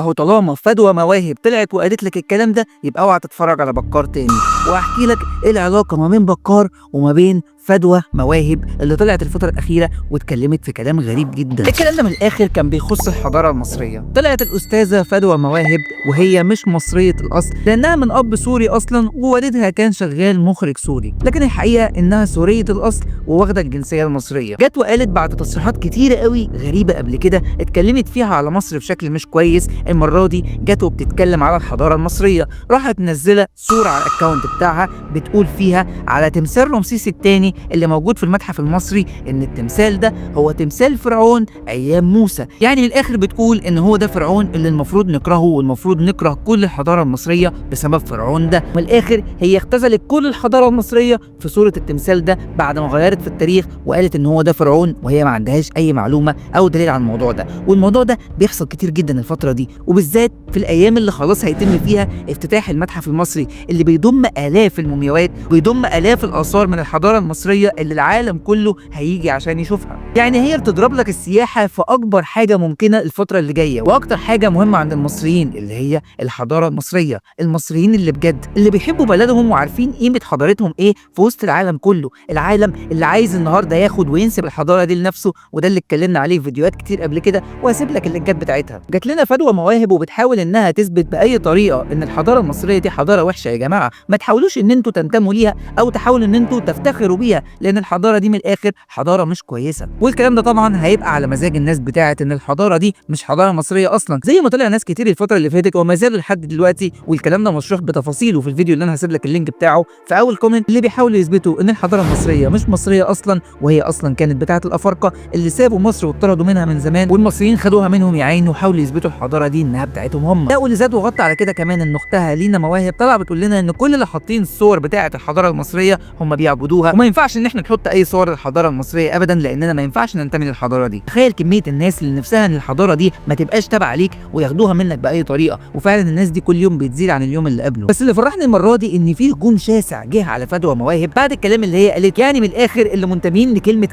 اهو طالما فدوى مواهب طلعت وقالت لك الكلام ده يبقى اوعى تتفرج على بكار تاني، وهحكي لك ايه العلاقه ما بين بكار وما بين فدوى مواهب اللي طلعت الفتره الاخيره واتكلمت في كلام غريب جدا. الكلام ده من الاخر كان بيخص الحضاره المصريه. طلعت الاستاذه فدوى مواهب وهي مش مصريه الاصل لانها من اب سوري اصلا ووالدها كان شغال مخرج سوري، لكن الحقيقه انها سوريه الاصل وواخده الجنسيه المصريه. جت وقالت بعد تصريحات كتيره قوي غريبه قبل كده اتكلمت فيها على مصر بشكل مش كويس، المره دي جت وبتتكلم على الحضاره المصريه. راحت منزله صوره على الاكونت بتاعها بتقول فيها على تمثال رمسيس الثاني اللي موجود في المتحف المصري ان التمثال ده هو تمثال فرعون ايام موسى. يعني من الاخر بتقول ان هو ده فرعون اللي المفروض نكرهه والمفروض نكره كل الحضاره المصريه بسبب فرعون ده. من الاخر هي اختزلت كل الحضاره المصريه في صوره التمثال ده بعد ما غيرت في التاريخ وقالت ان هو ده فرعون، وهي ما عندهاش اي معلومه او دليل عن الموضوع ده. والموضوع ده بيحصل كتير جدا الفتره دي، وبالذات في الايام اللي خلاص هيتم فيها افتتاح المتحف المصري اللي بيضم الاف المومياوات ويضم الاف الاثار من الحضاره المصريه اللي العالم كله هيجي عشان يشوفها. يعني هي بتضرب لك السياحه في اكبر حاجه ممكنه الفتره اللي جايه، واكتر حاجه مهمه عند المصريين اللي هي الحضاره المصريه. المصريين اللي بجد اللي بيحبوا بلدهم وعارفين قيمه حضارتهم ايه في وسط العالم كله، العالم اللي عايز النهارده ياخد وينسب الحضاره دي لنفسه، وده اللي اتكلمنا عليه في فيديوهات كتير قبل كده وهسيب لك اللينكات بتاعتها. جات لنا فدوى مواهب وبتحاول انها تثبت باي طريقه ان الحضاره المصريه دي حضاره وحشه. يا جماعه ما تحاولوش ان انتوا تنتموا ليها او تحاولوا ان انتوا تفتخروا بيها، لان الحضاره دي من الاخر حضاره مش كويسه. والكلام ده طبعا هيبقى على مزاج الناس بتاعه ان الحضاره دي مش حضاره مصريه اصلا، زي ما طلع ناس كتير الفتره اللي فاتت وما زالوا لحد دلوقتي، والكلام ده مشروح بتفاصيله في الفيديو اللي انا هسيب لك اللينك بتاعه في اول كومنت، اللي بيحاولوا يثبتوا ان الحضاره المصريه مش مصريه اصلا، وهي اصلا كانت بتاعه الافارقه اللي سابوا مصر واتطردوا منها من زمان، والمصريين خدوها منهم يا عيني وحاولوا يثبتوا الحضاره دي انها بتاعتهم هم. لا واللي زاد وغطى على كده كمان ان اختها لينا مواهب طالعه بتقول لنا ان كل اللي حاطين الصور بتاعه الحضاره المصريه هم بيعبدوها، وما ينفعش ان احنا نحط اي صور للحضاره المصريه ابدا لاننا ما ينفعش ننتمي للحضاره دي. تخيل كميه الناس اللي نفسها ان الحضاره دي ما تبقاش تابعه ليك وياخدوها منك باي طريقه، وفعلا الناس دي كل يوم بتزيد عن اليوم اللي قبله. بس اللي فرحني المره دي ان في هجوم شاسع جه على فدوى مواهب بعد الكلام اللي هي قالت، يعني من الاخر اللي منتمين لكلمه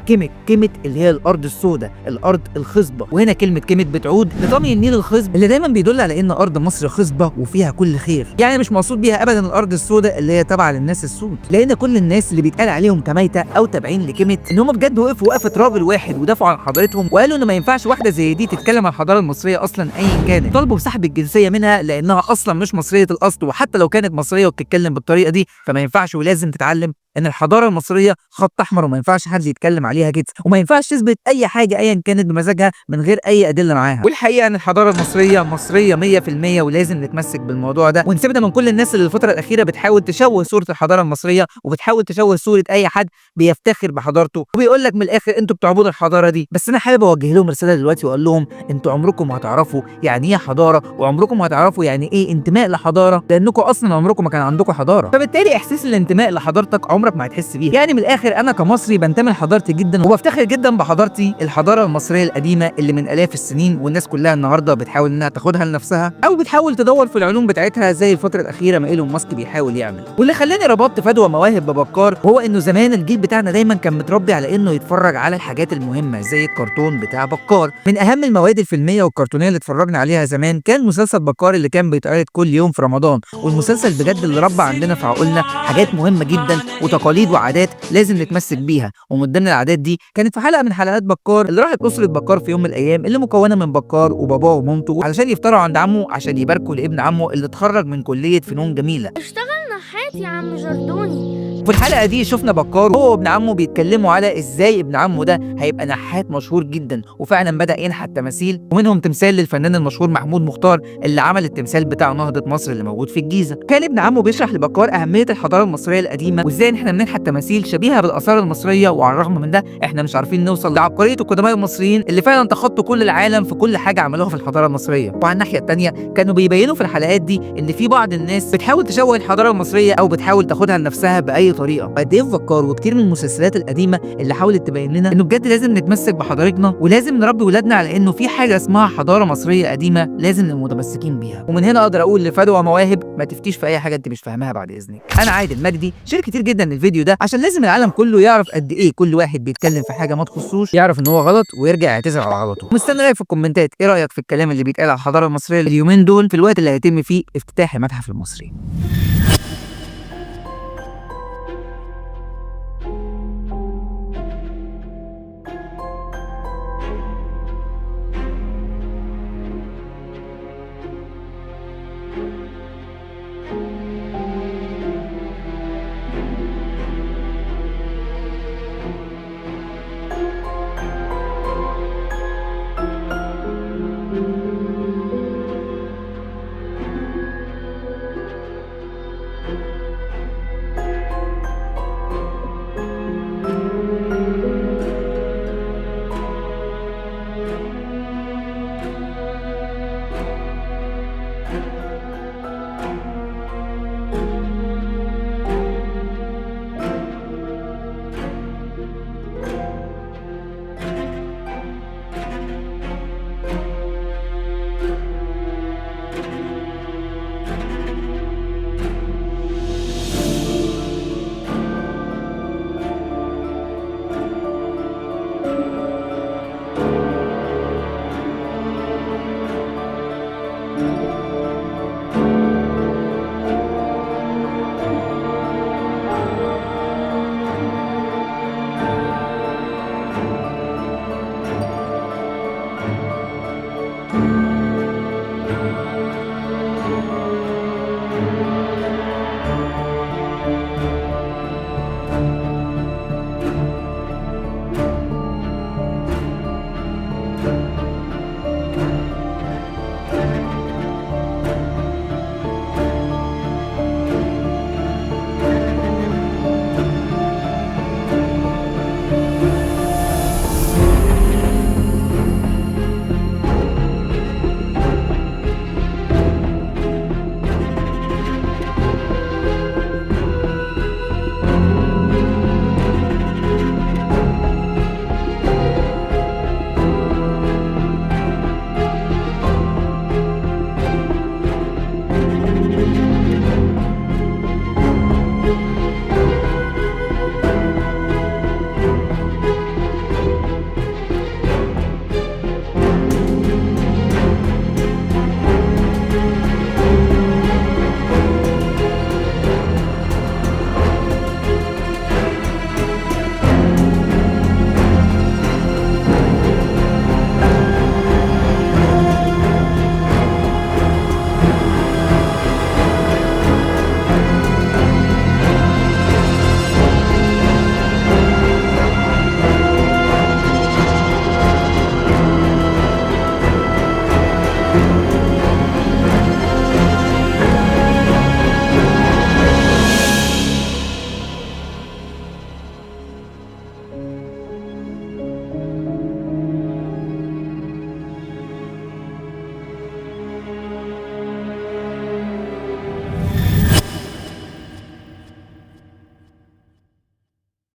كيمت اللي هي الارض السوداء، الارض الخصبه، وهنا كلمه كيمت بتعود لطمي النيل الخصب اللي دايما بيدل على ان ارض مصر خصبه وفيها كل خير. يعني مش مقصود بيها ابدا الارض السوداء اللي هي تابعه للناس السود، لان كل الناس اللي بيتقال عليهم كميته او تابعين لكيمت ان هم بجد وقفوا وقفه راجل واحد ودافعوا عن حضارتهم وقالوا ان ما ينفعش واحده زي دي تتكلم عن الحضاره المصريه اصلا ايا كانت، طالبوا بسحب الجنسيه منها لانها اصلا مش مصريه الاصل، وحتى لو كانت مصريه وبتتكلم بالطريقه دي فما ينفعش ولازم تتعلم ان الحضاره المصريه خط احمر وما ينفعش حد يتكلم عليها كده، وما ينفعش تثبت اي حاجه ايا كانت بمزاجها من غير اي ادله معاها. والحقيقه ان الحضاره المصريه مصريه 100% ولازم نتمسك بالموضوع ده ونسيبنا من كل الناس اللي الفتره الاخيره بتحاول تشوه صوره الحضاره المصريه وبتحاول تشوه صوره اي حد بيفتخر بحضارته وبيقول لك من الاخر انتوا بتعبدوا الحضاره دي. بس انا حابب اوجه لهم رساله دلوقتي واقول لهم انتوا عمركم هتعرفوا يعني ايه حضاره، وعمركم هتعرفوا يعني ايه انتماء لحضاره، لانكم اصلا عمركم ما كان عندكم حضاره، فبالتالي احساس الانتماء لحضارتك عمرك ما هتحس بيه. يعني من الاخر انا كمصري بنتمي لحضارتي جدا وبفتخر جدا بحضارتي، الحضاره المصريه القديمه اللي من الاف السنين والناس كلها النهارده بتحاول انها تاخدها لنفسها او بتحاول تدور في العلوم بتاعتها زي الفتره الاخيره ما ايلون ماسك بيحاول يعمل. واللي خلاني ربطت فدوى مواهب ببكار هو انه زمان الجيل بتاعنا دايما كان متربي على انه يتفرج على الحاجات المهمه زي الكرتون بتاع بكار. من اهم المواد الفيلميه والكرتونيه اللي اتفرجنا عليها زمان كان مسلسل بكار اللي كان بيتعرض كل يوم في رمضان، والمسلسل بجد اللي ربى عندنا في عقولنا حاجات مهمه جدا وتقاليد وعادات لازم نتمسك بيها. ومن ضمن العادات دي كانت في حلقه من حلقات بكار اللي راحت اسره بكار في يوم من الايام اللي مكونه من بكار وباباه ومامته علشان يفطروا عند عمه عشان يباركوا لابن عمه اللي اتخرج من كليه فنون جميله. اشتغل نحات يا عم جردوني. في الحلقه دي شفنا بكار هو وابن عمه بيتكلموا على ازاي ابن عمه ده هيبقى نحات مشهور جدا، وفعلا بدا ينحت تماثيل ومنهم تمثال للفنان المشهور محمود مختار اللي عمل التمثال بتاع نهضه مصر اللي موجود في الجيزه. كان ابن عمه بيشرح لبكار اهميه الحضاره المصريه القديمه وازاي احنا بننحت تماثيل شبيهه بالاثار المصريه، وعلى الرغم من ده احنا مش عارفين نوصل لعبقريه القدماء المصريين اللي فعلا تخطوا كل العالم في كل حاجه عملوها في الحضاره المصريه. وعلى الناحيه الثانيه كانوا بيبينوا في الحلقات دي ان في بعض الناس بتحاول تشوه الحضاره المصريه او بتحاول تاخدها لنفسها باي طريقه. وقد ايه بكار وكتير من المسلسلات القديمه اللي حاولت تبين لنا انه بجد لازم نتمسك بحضارتنا ولازم نربي ولادنا على انه في حاجه اسمها حضاره مصريه قديمه لازم نبقى متمسكين بيها. ومن هنا اقدر اقول لفدوى مواهب ما تفتيش في اي حاجه انت مش فاهمها بعد اذنك. انا عادل مجدي، شير كتير جدا الفيديو ده عشان لازم العالم كله يعرف قد ايه كل واحد بيتكلم في حاجه ما تخصوش يعرف ان هو غلط ويرجع يعتذر على غلطه. مستني رايك في الكومنتات، ايه رايك في الكلام اللي بيتقال على الحضاره المصريه اليومين دول في الوقت اللي هيتم فيه افتتاح المتحف المصري؟